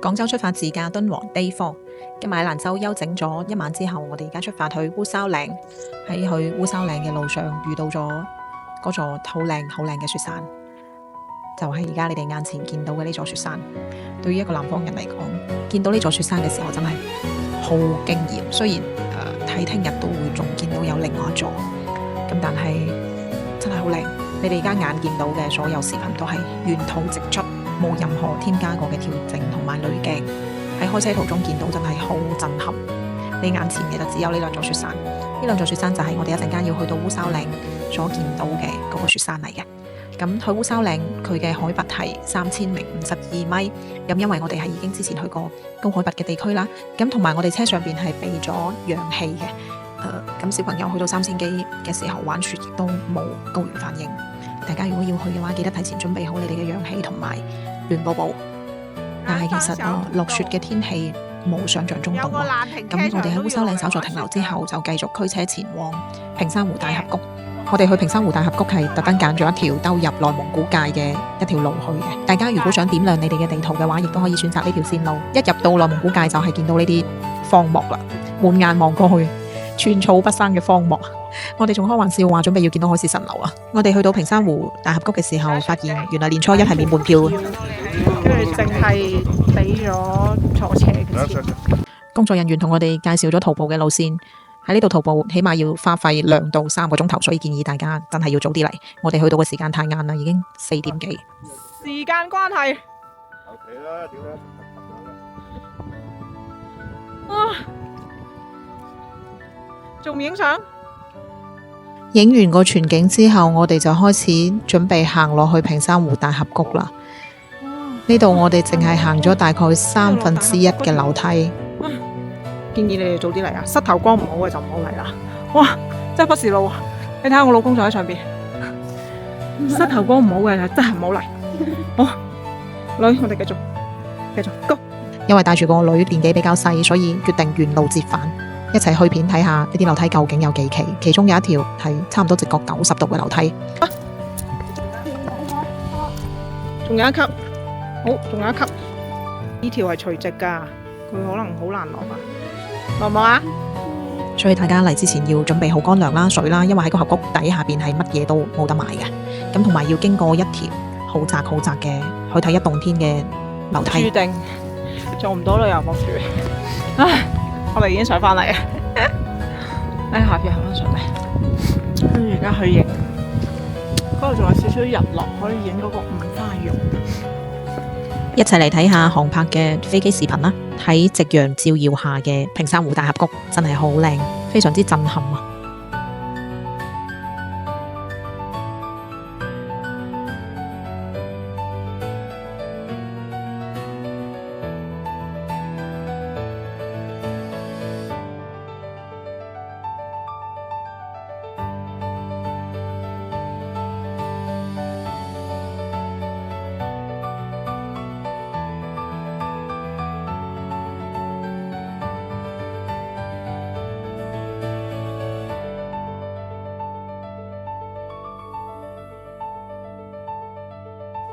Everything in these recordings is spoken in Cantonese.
廣州出發自駕敦煌 Day 4，今日喺蘭州休整咗一晚之後，我哋而家出發去烏梢嶺。喺去烏梢嶺嘅路上遇到咗嗰座好靚好靚嘅雪山，就係而家你哋眼前見到嘅呢座雪山。對於一個南方人嚟講，見到呢座雪山嘅時候真係好驚豔。雖然睇聽日都會仲見到有另外一座，咁但係真係好靚。你哋而家眼見到嘅所有視頻都係原土直出，冇任何添加過嘅調整同埋濾鏡。喺開車途中見到真係好震撼。你眼前嘅就只有呢兩座雪山，呢兩座雪山就係我哋一陣間要去到烏梢嶺所見到嘅嗰個雪山嚟嘅。咁去烏梢嶺佢嘅海拔係3052米，咁因為我哋係已經之前去過高海拔嘅地區啦，咁同埋我哋車上邊係備咗氧氣嘅，咁小朋友去到3000幾嘅時候玩雪亦都冇高原反應。大家如果要去嘅話，記得提前準備好你哋嘅氧氣同埋暖寶寶。但係其實落雪嘅天氣冇想象中凍喎。咁我哋喺烏梢嶺稍作停留之後，就繼續驅車前往平山湖大峽谷。我哋去平山湖大峽谷係特登揀咗一條兜入內蒙古界嘅一條路去嘅。大家如果想點亮你哋嘅地圖嘅話，亦都可以選擇呢條線路。一入到內蒙古界就係見到呢啲荒漠啦，滿眼望過去，寸草不生嘅荒漠。我哋仲開玩笑話準備要見到海市蜃樓啊！我哋去到平山湖大峽谷嘅時候，發現原來年初一係免門票嘅，跟住淨係俾咗坐斜嘅錢。工作人員同我哋介紹咗徒步嘅路線，喺呢度徒步起碼要花費2到3個鐘頭，所以建議大家真係要早啲嚟。我哋去到嘅時間太晏啦，已經4點幾。時間關係。仲唔影相？影完個全景之後，我哋就開始準備行落去平山湖大峽谷啦。呢度我哋淨係行咗大概1/3嘅樓梯。建議你哋早啲嚟啊！膝頭光唔好嘅就唔好嚟啦。哇，真係不是路啊！你睇下我老公坐喺上邊，膝頭光唔好嘅就真係唔好嚟。好，女，我哋繼續 go。因為帶住個女年紀比較細，所以決定原路折返。一齊去片睇下呢啲樓梯究竟有幾奇，其中有一條係差唔多直角90度嘅樓梯。仲有一級，好，仲有一級。呢條係垂直噶，佢可能好難落啊，落唔落啊？所以大家嚟之前要準備好乾糧啦、水啦，因為喺個峽谷底下邊係乜嘢都冇得買嘅。咁同埋要經過一條好窄嘅去睇一洞天嘅樓梯。注定做唔到旅遊博主。唉，我哋已經上翻嚟啊！下邊行翻上嚟，跟住而家去影，嗰度仲有少少日落，可以影嗰個五花肉。一齊嚟睇下航拍嘅飛機視頻啦！喺夕陽照耀下嘅平山湖大峽谷真係好靚，非常之震撼啊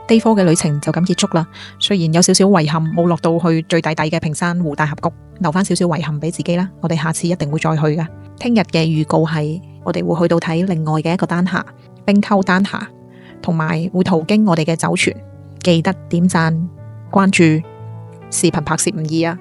！Day 4嘅旅程就咁結束啦。雖然有少少遺憾，冇落到去最底嘅平山湖大峽谷，留翻少少遺憾俾自己啦。我哋下次一定會再去噶。聽日嘅預告係我哋會去到睇另外嘅一個丹霞冰溝丹霞，同埋會途經我哋嘅酒泉。記得點讚、關注，視頻拍攝唔易啊！